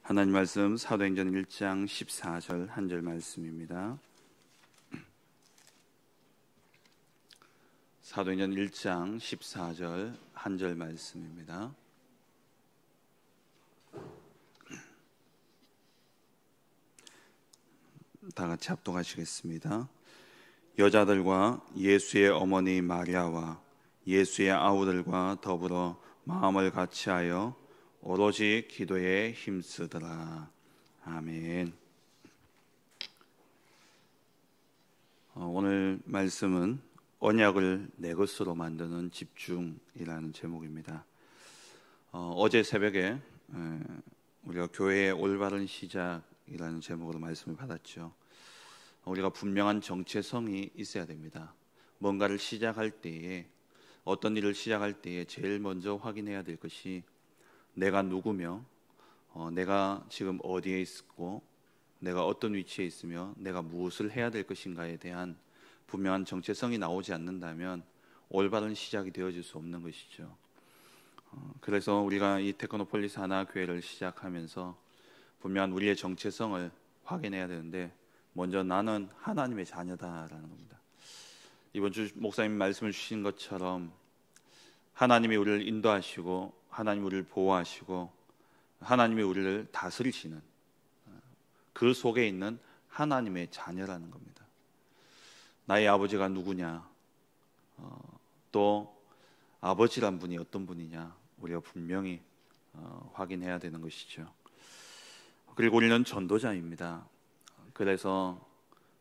하나님 말씀 사도행전 1장 14절 한 절 말씀입니다. 사도행전 1장 14절 한 절 말씀입니다. 다 같이 합독하시겠습니다. 여자들과 예수의 어머니 마리아와 예수의 아우들과 더불어 마음을 같이하여 오로지 기도에 힘쓰더라. 아멘. 오늘 말씀은 언약을 내 것으로 만드는 집중이라는 제목입니다. 어제 새벽에 우리가 교회의 올바른 시작이라는 제목으로 말씀을 받았죠. 우리가 분명한 정체성이 있어야 됩니다. 뭔가를 시작할 때에, 어떤 일을 시작할 때에 제일 먼저 확인해야 될 것이 내가 누구며 내가 지금 어디에 있고 내가 어떤 위치에 있으며 내가 무엇을 해야 될 것인가에 대한 분명한 정체성이 나오지 않는다면 올바른 시작이 되어질 수 없는 것이죠. 그래서 우리가 이 테크노폴리스 하나교회를 시작하면서 분명한 우리의 정체성을 확인해야 되는데, 먼저 나는 하나님의 자녀다라는 겁니다. 이번 주 목사님 말씀을 주신 것처럼 하나님이 우리를 인도하시고 하나님이 우리를 보호하시고 하나님이 우리를 다스리시는, 그 속에 있는 하나님의 자녀라는 겁니다. 나의 아버지가 누구냐, 또 아버지란 분이 어떤 분이냐, 우리가 분명히 확인해야 되는 것이죠. 그리고 우리는 전도자입니다. 그래서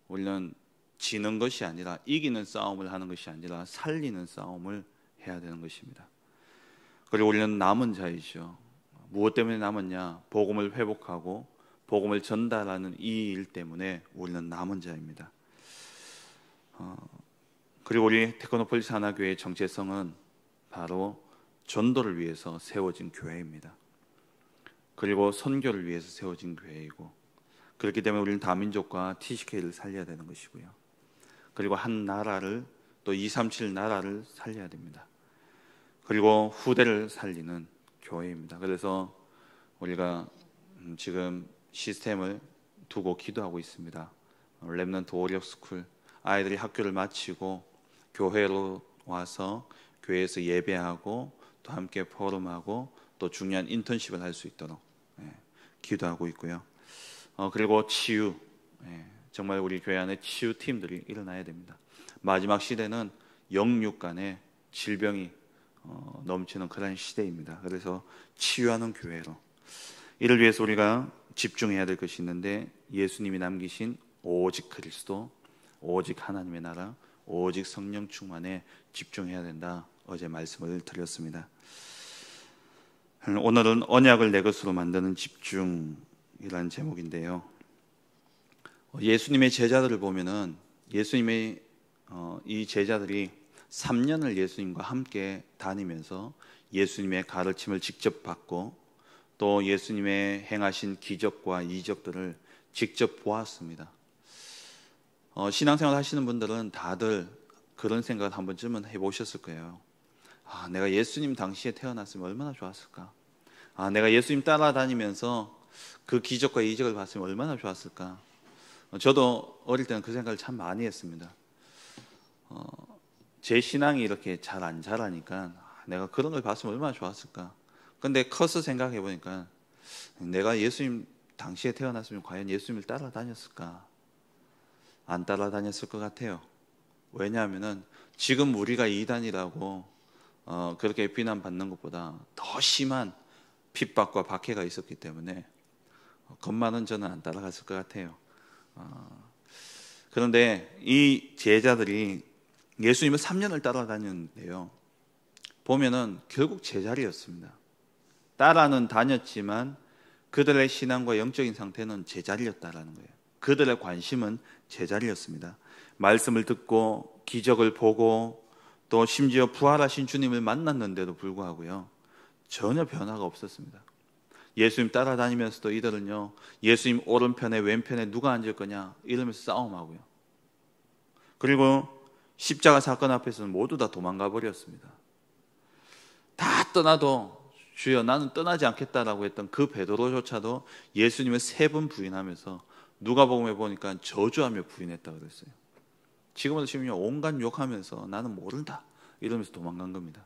우리는 지는 것이 아니라, 이기는 싸움을 하는 것이 아니라 살리는 싸움을 해야 되는 것입니다. 그리고 우리는 남은 자이죠. 무엇 때문에 남았냐? 복음을 회복하고 복음을 전달하는 이 일 때문에 우리는 남은 자입니다. 그리고 우리 테크노폴리스 하나교회의 정체성은 바로 전도를 위해서 세워진 교회입니다. 그리고 선교를 위해서 세워진 교회이고, 그렇기 때문에 우리는 다민족과 TCK를 살려야 되는 것이고요. 그리고 한 나라를, 또 237 나라를 살려야 됩니다. 그리고 후대를 살리는 교회입니다. 그래서 우리가 지금 시스템을 두고 기도하고 있습니다. 렘넌트 워리어 스쿨, 아이들이 학교를 마치고 교회로 와서 교회에서 예배하고 또 함께 포럼하고 또 중요한 인턴십을 할 수 있도록 기도하고 있고요. 그리고 치유, 정말 우리 교회 안에 치유팀들이 일어나야 됩니다. 마지막 시대는 영육 간의 질병이 넘치는 그런 시대입니다. 그래서 치유하는 교회로, 이를 위해서 우리가 집중해야 될 것이 있는데, 예수님이 남기신 오직 그리스도, 오직 하나님의 나라, 오직 성령 충만에 집중해야 된다, 어제 말씀을 드렸습니다. 오늘은 언약을 내 것으로 만드는 집중이라는 제목인데요, 예수님의 제자들을 보면은 예수님의 이 제자들이 3년을 예수님과 함께 다니면서 예수님의 가르침을 직접 받고 또 예수님의 행하신 기적과 이적들을 직접 보았습니다. 신앙생활 하시는 분들은 다들 그런 생각을 한 번쯤은 해보셨을 거예요. 내가 예수님 당시에 태어났으면 얼마나 좋았을까? 내가 예수님 따라다니면서 그 기적과 이적을 봤으면 얼마나 좋았을까? 저도 어릴 때는 그 생각을 참 많이 했습니다. 제 신앙이 이렇게 잘 안 자라니까 내가 그런 걸 봤으면 얼마나 좋았을까. 근데 커서 생각해 보니까 내가 예수님 당시에 태어났으면 과연 예수님을 따라다녔을까? 안 따라다녔을 것 같아요. 왜냐하면 지금 우리가 이단이라고 그렇게 비난받는 것보다 더 심한 핍박과 박해가 있었기 때문에 겁많은 저는 안 따라갔을 것 같아요. 그런데 이 제자들이 예수님을 3년을 따라다녔는데요, 보면은 결국 제자리였습니다. 따라는 다녔지만 그들의 신앙과 영적인 상태는 제자리였다라는 거예요. 그들의 관심은 제자리였습니다. 말씀을 듣고 기적을 보고 또 심지어 부활하신 주님을 만났는데도 불구하고요, 전혀 변화가 없었습니다. 예수님 따라다니면서도 이들은요, 예수님 오른편에 왼편에 누가 앉을 거냐 이러면서 싸움하고요. 그리고 십자가 사건 앞에서는 모두 다 도망가 버렸습니다. 다 떠나도 주여 나는 떠나지 않겠다라고 했던 그 베드로조차도 예수님을 3번 부인하면서 누가복음에 보니까 저주하며 부인했다고 그랬어요. 지금도 심지어 온갖 욕하면서 나는 모른다 이러면서 도망간 겁니다.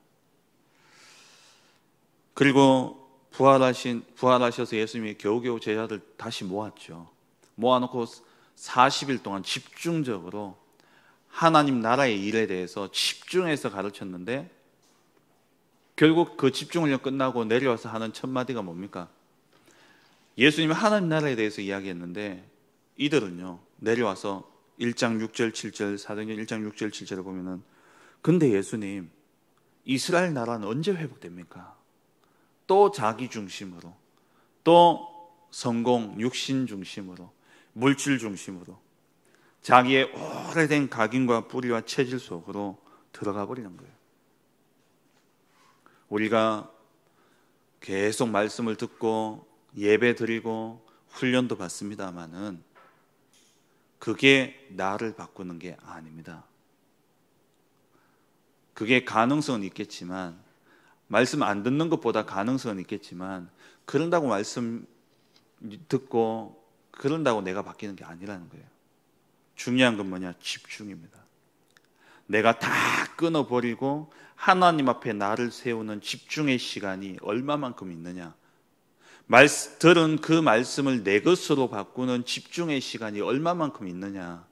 그리고 부활하셔서 예수님이 겨우겨우 제자들 다시 모았죠. 모아놓고 40일 동안 집중적으로 하나님 나라의 일에 대해서 집중해서 가르쳤는데, 결국 그 집중훈련 끝나고 내려와서 하는 첫 마디가 뭡니까? 예수님이 하나님 나라에 대해서 이야기했는데 이들은요 내려와서 1장 6절 7절 사도행전 1장 6절 7절을 보면은 근데 예수님 이스라엘 나라는 언제 회복됩니까? 또 자기 중심으로, 또 성공, 육신 중심으로, 물질 중심으로 자기의 오래된 각인과 뿌리와 체질 속으로 들어가 버리는 거예요. 우리가 계속 말씀을 듣고 예배 드리고 훈련도 받습니다마는 그게 나를 바꾸는 게 아닙니다. 그게 가능성은 있겠지만, 말씀 안 듣는 것보다 가능성은 있겠지만, 그런다고 말씀 듣고 그런다고 내가 바뀌는 게 아니라는 거예요. 중요한 건 뭐냐? 집중입니다. 내가 다 끊어버리고 하나님 앞에 나를 세우는 집중의 시간이 얼마만큼 있느냐, 들은 그 말씀을 내 것으로 바꾸는 집중의 시간이 얼마만큼 있느냐,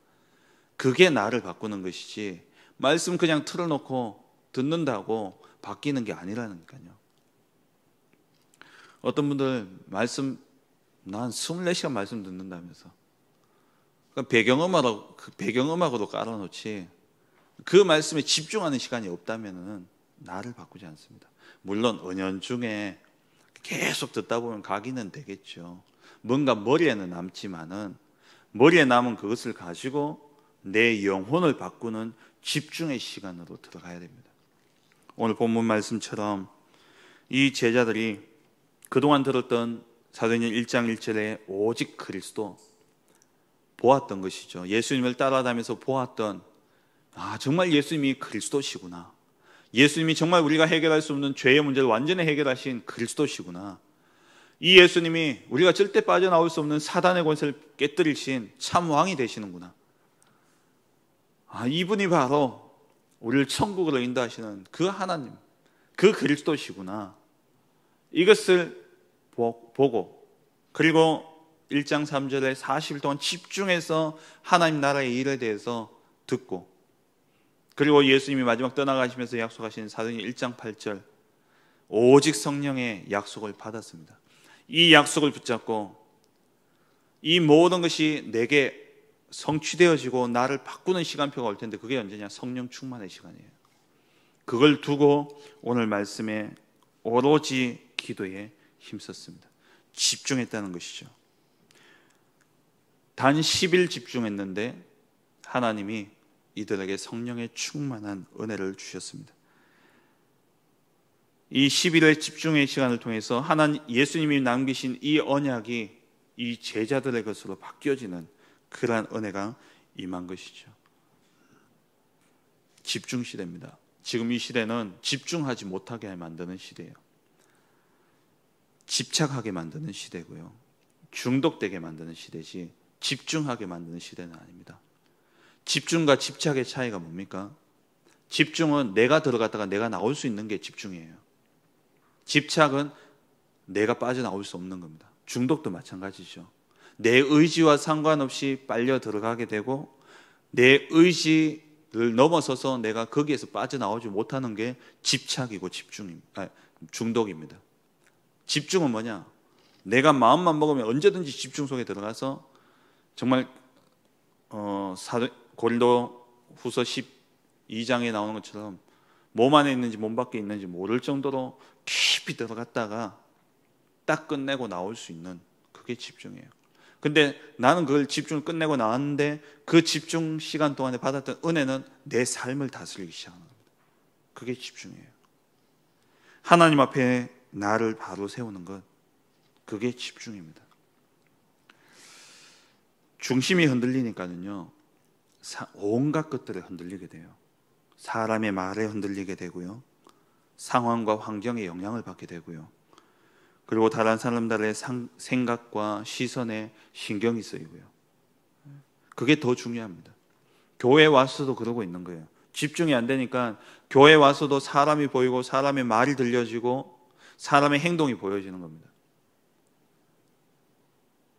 그게 나를 바꾸는 것이지 말씀 그냥 틀어놓고 듣는다고 바뀌는 게 아니라니까요. 어떤 분들 말씀 난 24시간 말씀 듣는다면서 배경음악으로 깔아놓지 그 말씀에 집중하는 시간이 없다면 나를 바꾸지 않습니다. 물론 은연중에 계속 듣다 보면 각인은 되겠죠. 뭔가 머리에는 남지만은 머리에 남은 그것을 가지고 내 영혼을 바꾸는 집중의 시간으로 들어가야 됩니다. 오늘 본문 말씀처럼 이 제자들이 그동안 들었던 사도행전 1장 1절에 오직 그리스도 보았던 것이죠. 예수님을 따라다니면서 보았던, 정말 예수님이 그리스도시구나, 예수님이 정말 우리가 해결할 수 없는 죄의 문제를 완전히 해결하신 그리스도시구나, 이 예수님이 우리가 절대 빠져나올 수 없는 사단의 권세를 깨뜨리신 참 왕이 되시는구나, 이분이 바로 우리를 천국으로 인도하시는 그 하나님, 그 그리스도시구나, 이것을 보고, 그리고 1장 3절에 40일 동안 집중해서 하나님 나라의 일에 대해서 듣고, 그리고 예수님이 마지막 떠나가시면서 약속하신 사도행전 1장 8절 오직 성령의 약속을 받았습니다. 이 약속을 붙잡고 이 모든 것이 내게 성취되어지고 나를 바꾸는 시간표가 올 텐데, 그게 언제냐? 성령 충만의 시간이에요. 그걸 두고 오늘 말씀에 오로지 기도에 힘썼습니다. 집중했다는 것이죠. 단 10일 집중했는데 하나님이 이들에게 성령의 충만한 은혜를 주셨습니다. 이 10일의 집중의 시간을 통해서 예수님이 남기신 이 언약이 이 제자들의 것으로 바뀌어지는 그러한 은혜가 임한 것이죠. 집중 시대입니다. 지금 이 시대는 집중하지 못하게 만드는 시대예요. 집착하게 만드는 시대고요, 중독되게 만드는 시대지 집중하게 만드는 시대는 아닙니다. 집중과 집착의 차이가 뭡니까? 집중은 내가 들어갔다가 내가 나올 수 있는 게 집중이에요. 집착은 내가 빠져나올 수 없는 겁니다. 중독도 마찬가지죠. 내 의지와 상관없이 빨려 들어가게 되고 내 의지를 넘어서서 내가 거기에서 빠져나오지 못하는 게 집착이고 중독입니다. 집중은 뭐냐? 내가 마음만 먹으면 언제든지 집중 속에 들어가서 정말 고린도 후서 12장에 나오는 것처럼 몸 안에 있는지 몸 밖에 있는지 모를 정도로 깊이 들어갔다가 딱 끝내고 나올 수 있는, 그게 집중이에요. 근데 나는 그걸 집중을 끝내고 나왔는데 그 집중 시간 동안에 받았던 은혜는 내 삶을 다스리기 시작하는 겁니다. 그게 집중이에요. 하나님 앞에 나를 바로 세우는 것, 그게 집중입니다. 중심이 흔들리니까는요, 온갖 것들에 흔들리게 돼요. 사람의 말에 흔들리게 되고요, 상황과 환경에 영향을 받게 되고요, 그리고 다른 사람들의 생각과 시선에 신경이 쓰이고요. 그게 더 중요합니다. 교회 와서도 그러고 있는 거예요. 집중이 안 되니까 교회 와서도 사람이 보이고 사람의 말이 들려지고 사람의 행동이 보여지는 겁니다.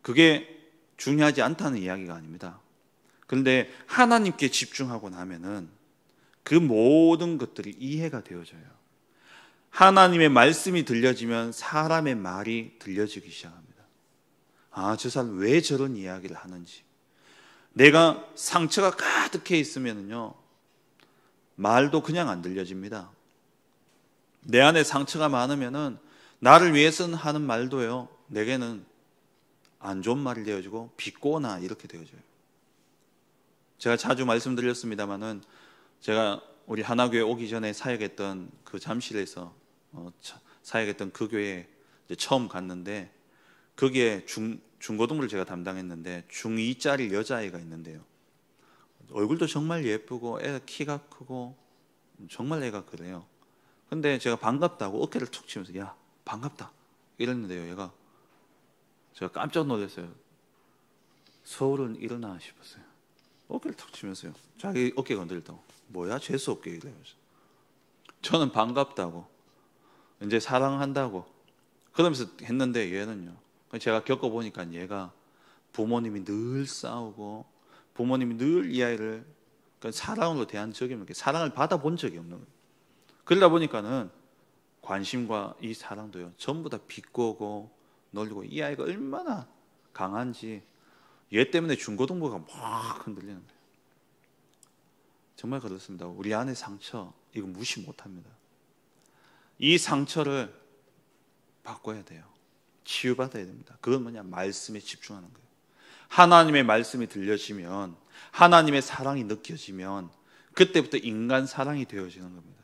그게 중요하지 않다는 이야기가 아닙니다. 그런데 하나님께 집중하고 나면은 그 모든 것들이 이해가 되어져요. 하나님의 말씀이 들려지면 사람의 말이 들려지기 시작합니다. 아, 저 사람 왜 저런 이야기를 하는지. 내가 상처가 가득해 있으면요, 말도 그냥 안 들려집니다. 내 안에 상처가 많으면은 나를 위해서는 하는 말도요, 내게는 안 좋은 말이 되어지고 비꼬나 이렇게 되어져요. 제가 자주 말씀드렸습니다마는 제가 우리 하나교회 오기 전에 사역했던 그 잠실에서 사역했던 그 교회에 이제 처음 갔는데 거기에 중고등부를 제가 담당했는데 중2짜리 여자아이가 있는데요. 얼굴도 정말 예쁘고 애가 키가 크고 정말 애가 그래요. 근데 제가 반갑다고 어깨를 툭 치면서 야 반갑다 이랬는데요. 얘가 제가 깜짝 놀랐어요. 서울은 이러나 싶었어요. 어깨를 툭 치면서요. 자기 어깨가 흔들렸다고. 뭐야 재수 없게 이래요. 저는 반갑다고 이제 사랑한다고 그러면서 했는데 얘는요. 제가 겪어보니까 얘가 부모님이 늘 싸우고 부모님이 늘 이 아이를 사랑으로 대한 적이 없는 게 사랑을 받아본 적이 없는 거예요. 그러다 보니까는 관심과 이 사랑도요 전부 다 비꼬고 놀리고 이 아이가 얼마나 강한지 얘 때문에 중고등부가 막 흔들리는 거예요. 정말 그렇습니다. 우리 안의 상처 이거 무시 못합니다. 이 상처를 바꿔야 돼요. 치유받아야 됩니다. 그건 뭐냐? 말씀에 집중하는 거예요. 하나님의 말씀이 들려지면 하나님의 사랑이 느껴지면 그때부터 인간 사랑이 되어지는 겁니다.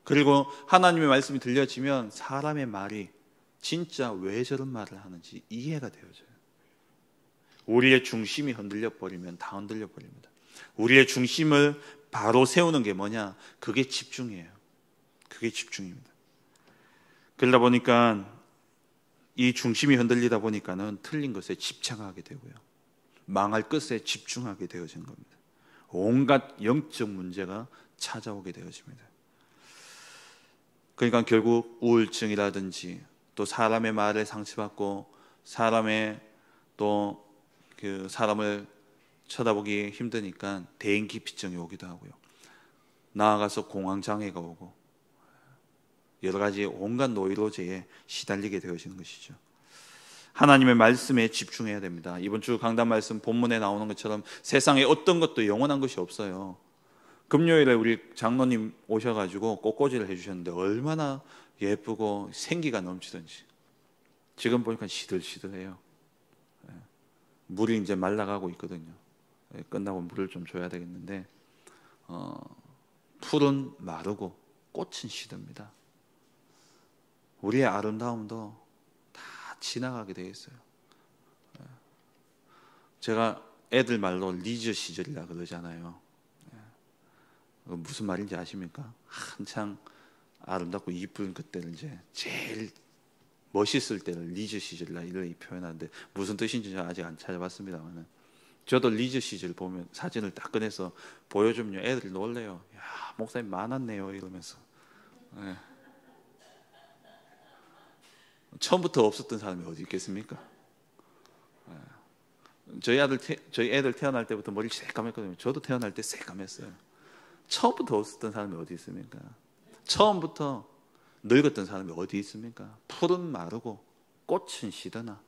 그리고 하나님의 말씀이 들려지면 사람의 말이 진짜 왜 저런 말을 하는지 이해가 되어져요. 우리의 중심이 흔들려 버리면 다 흔들려 버립니다. 우리의 중심을 바로 세우는 게 뭐냐? 그게 집중이에요. 그게 집중입니다. 그러다 보니까 이 중심이 흔들리다 보니까는 틀린 것에 집착하게 되고요. 망할 것에 집중하게 되어지는 겁니다. 온갖 영적 문제가 찾아오게 되어집니다. 그러니까 결국 우울증이라든지 또 사람의 말에 상처받고 사람의 또 그 사람을 쳐다보기 힘드니까 대인기피증이 오기도 하고요. 나아가서 공황장애가 오고 여러 가지 온갖 노이로제에 시달리게 되어지는 것이죠. 하나님의 말씀에 집중해야 됩니다. 이번 주 강단 말씀 본문에 나오는 것처럼 세상에 어떤 것도 영원한 것이 없어요. 금요일에 우리 장로님 오셔가지고 꽃꽂이를 해주셨는데 얼마나 예쁘고 생기가 넘치던지. 지금 보니까 시들시들해요. 물이 이제 말라가고 있거든요. 끝나고 물을 좀 줘야 되겠는데 풀은 마르고 꽃은 시듭니다. 우리의 아름다움도 다 지나가게 되어 있어요. 제가 애들 말로 리저 시절이라 그러잖아요. 무슨 말인지 아십니까? 한창 아름답고 이쁜 그때를 이제 제일 멋있을 때를 리저 시절이라 이렇게 표현하는데 무슨 뜻인지 아직 안 찾아봤습니다만 저도 리저 시절 보면 사진을 딱 꺼내서 보여주면 애들이 놀래요. 야 목사님 많았네요 이러면서. 네. 처음부터 없었던 사람이 어디 있겠습니까? 네. 저희 애들 태어날 때부터 머리 새까맸거든요. 저도 태어날 때 새까맸어요. 처음부터 없었던 사람이 어디 있습니까? 처음부터 늙었던 사람이 어디 있습니까? 풀은 마르고 꽃은 시드나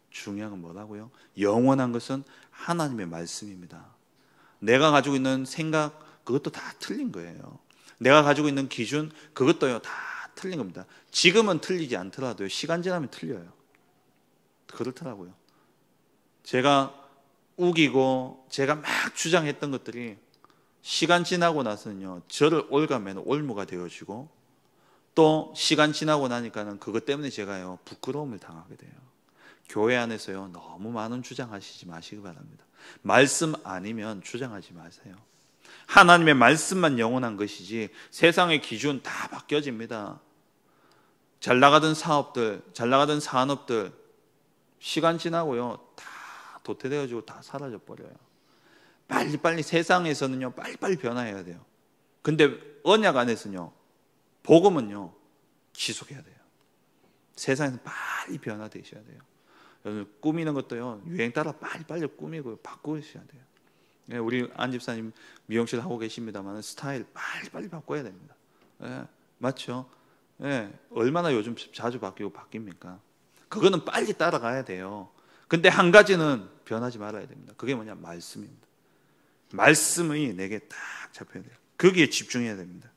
중요한 건 뭐라고요? 영원한 것은 하나님의 말씀입니다. 내가 가지고 있는 생각 그것도 다 틀린 거예요. 내가 가지고 있는 기준 그것도요 다 틀린 겁니다. 지금은 틀리지 않더라도요 시간 지나면 틀려요. 그렇더라고요. 제가 우기고 제가 막 주장했던 것들이 시간 지나고 나서는요 저를 올가매는 올무가 되어지고 또 시간 지나고 나니까는 그것 때문에 제가요 부끄러움을 당하게 돼요. 교회 안에서요 너무 많은 주장하시지 마시기 바랍니다. 말씀 아니면 주장하지 마세요. 하나님의 말씀만 영원한 것이지 세상의 기준 다 바뀌어집니다. 잘 나가던 사업들, 잘 나가던 산업들 시간 지나고요 다 도태되어지고 다 사라져 버려요. 빨리빨리 세상에서는요 빨리빨리 변화해야 돼요. 근데 언약 안에서는요 복음은요 지속해야 돼요. 세상에서 빨리 변화되셔야 돼요. 여러분 꾸미는 것도요 유행 따라 빨리빨리 꾸미고 바꾸셔야 돼요. 예, 우리 안 집사님 미용실 하고 계십니다만 스타일 빨리빨리 바꿔야 됩니다. 예, 맞죠? 예, 얼마나 요즘 자주 바뀌고 바뀝니까? 그거는 빨리 따라가야 돼요. 근데 한 가지는 변하지 말아야 됩니다. 그게 뭐냐? 말씀입니다. 말씀이 내게 딱 잡혀야 돼요. 거기에 집중해야 됩니다.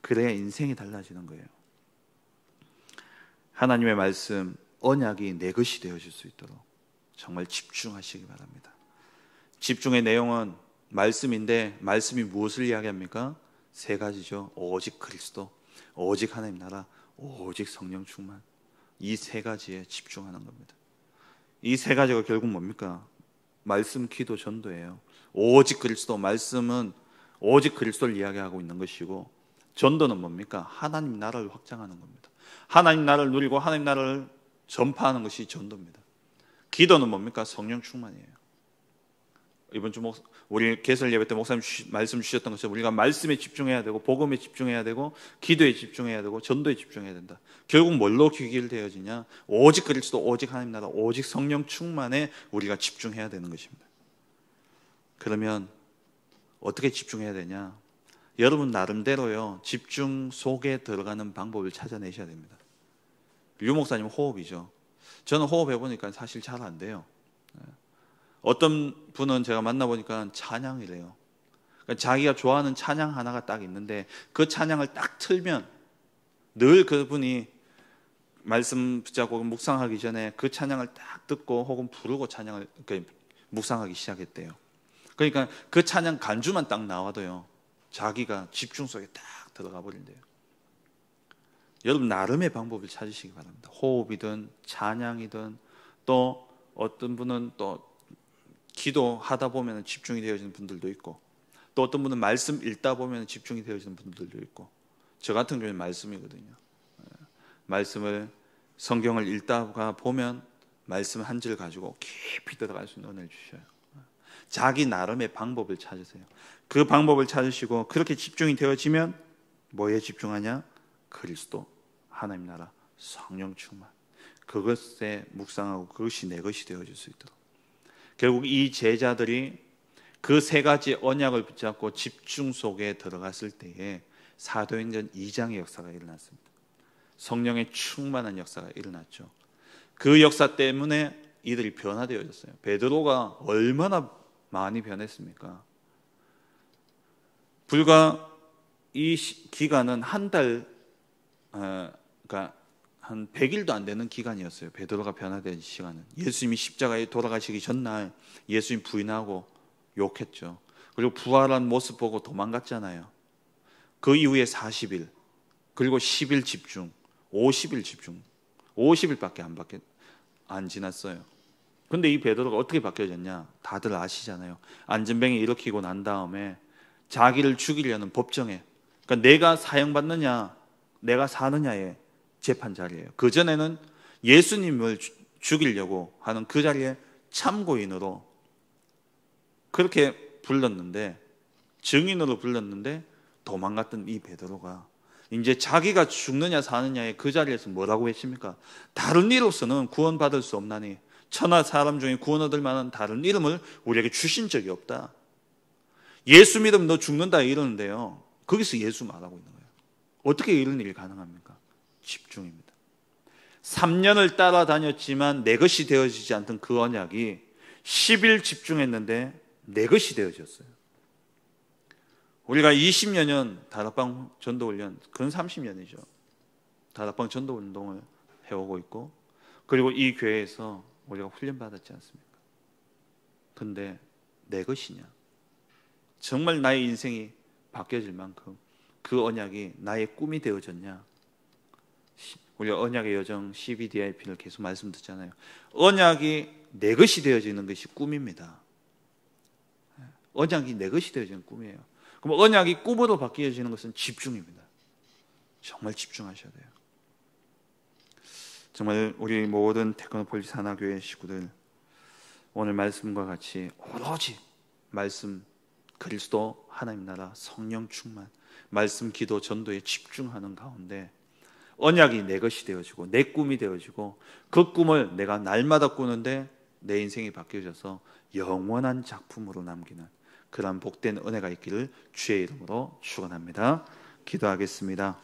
그래야 인생이 달라지는 거예요. 하나님의 말씀, 언약이 내 것이 되어질 수 있도록 정말 집중하시기 바랍니다. 집중의 내용은 말씀인데 말씀이 무엇을 이야기합니까? 세 가지죠. 오직 그리스도, 오직 하나님 나라, 오직 성령 충만. 이 세 가지에 집중하는 겁니다. 이 세 가지가 결국 뭡니까? 말씀, 기도, 전도예요. 오직 그리스도, 말씀은 오직 그리스도를 이야기하고 있는 것이고, 전도는 뭡니까? 하나님 나라를 확장하는 겁니다. 하나님 나라를 누리고 하나님 나라를 전파하는 것이 전도입니다. 기도는 뭡니까? 성령 충만이에요. 이번 주 우리 개설 예배 때 목사님 말씀 주셨던 것처럼 우리가 말씀에 집중해야 되고 복음에 집중해야 되고 기도에 집중해야 되고 전도에 집중해야 된다. 결국 뭘로 귀결되어지냐? 오직 그리스도, 오직 하나님 나라, 오직 성령 충만에 우리가 집중해야 되는 것입니다. 그러면 어떻게 집중해야 되냐? 여러분 나름대로요 집중 속에 들어가는 방법을 찾아내셔야 됩니다. 류 목사님 호흡이죠. 저는 호흡 해보니까 사실 잘 안 돼요. 어떤 분은 제가 만나보니까 찬양이래요. 그러니까 자기가 좋아하는 찬양 하나가 딱 있는데 그 찬양을 딱 틀면 늘 그분이 말씀 붙잡고 묵상하기 전에 그 찬양을 딱 듣고 혹은 부르고 찬양을 묵상하기 시작했대요. 그러니까 그 찬양 간주만 딱 나와도요 자기가 집중 속에 딱 들어가 버린대요. 여러분 나름의 방법을 찾으시기 바랍니다. 호흡이든 찬양이든 또 어떤 분은 또 기도하다 보면 집중이 되어지는 분들도 있고 또 어떤 분은 말씀 읽다 보면 집중이 되어지는 분들도 있고 저 같은 경우는 말씀이거든요. 말씀을 성경을 읽다가 보면 말씀 한 줄 가지고 깊이 들어갈 수 있는 은혜를 주셔요. 자기 나름의 방법을 찾으세요. 그 방법을 찾으시고 그렇게 집중이 되어지면 뭐에 집중하냐? 그리스도, 하나님 나라, 성령 충만. 그것에 묵상하고 그것이 내 것이 되어질 수 있도록. 결국 이 제자들이 그 세 가지 언약을 붙잡고 집중 속에 들어갔을 때에 사도행전 2장의 역사가 일어났습니다. 성령의 충만한 역사가 일어났죠. 그 역사 때문에 이들이 변화되어졌어요. 베드로가 얼마나 많이 변했습니까? 불과 이 기간은 한 달, 그러니까 한 100일도 안 되는 기간이었어요. 베드로가 변화된 시간은. 예수님이 십자가에 돌아가시기 전날 예수님 부인하고 욕했죠. 그리고 부활한 모습 보고 도망갔잖아요. 그 이후에 40일 그리고 10일 집중, 50일 집중, 50일밖에 안 지났어요. 근데 이 베드로가 어떻게 바뀌어졌냐? 다들 아시잖아요. 안전뱅이 일으키고 난 다음에 자기를 죽이려는 법정에, 그러니까 내가 사형받느냐 내가 사느냐의 재판 자리예요. 그 전에는 예수님을 죽이려고 하는 그 자리에 참고인으로 그렇게 불렀는데, 증인으로 불렀는데 도망갔던 이 베드로가 이제 자기가 죽느냐 사느냐의 그 자리에서 뭐라고 했습니까? 다른 이로서는 구원받을 수 없나니 천하 사람 중에 구원 얻을 만한 다른 이름을 우리에게 주신 적이 없다. 예수 믿으면 너 죽는다 이러는데요, 거기서 예수 말하고 있는 거예요. 어떻게 이런 일이 가능합니까? 집중입니다. 3년을 따라다녔지만 내 것이 되어지지 않던 그 언약이 10일 집중했는데 내 것이 되어졌어요. 우리가 20년 다락방 전도훈련, 그건 30년이죠. 다락방 전도운동을 해오고 있고, 그리고 이 교회에서 우리가 훈련받았지 않습니까? 근데 내 것이냐? 정말 나의 인생이 바뀌어질 만큼 그 언약이 나의 꿈이 되어졌냐? 우리가 언약의 여정 CBDIP를 계속 말씀 듣잖아요. 언약이 내 것이 되어지는 것이 꿈입니다. 언약이 내 것이 되어지는 꿈이에요. 그럼 언약이 꿈으로 바뀌어지는 것은 집중입니다. 정말 집중하셔야 돼요. 정말 우리 모든 테크노폴리스 하나교회 식구들 오늘 말씀과 같이 오로지 말씀, 그리스도 하나님 나라, 성령 충만, 말씀, 기도, 전도에 집중하는 가운데 언약이 내 것이 되어지고 내 꿈이 되어지고 그 꿈을 내가 날마다 꾸는데 내 인생이 바뀌어져서 영원한 작품으로 남기는 그런 복된 은혜가 있기를 주의 이름으로 축원합니다. 기도하겠습니다.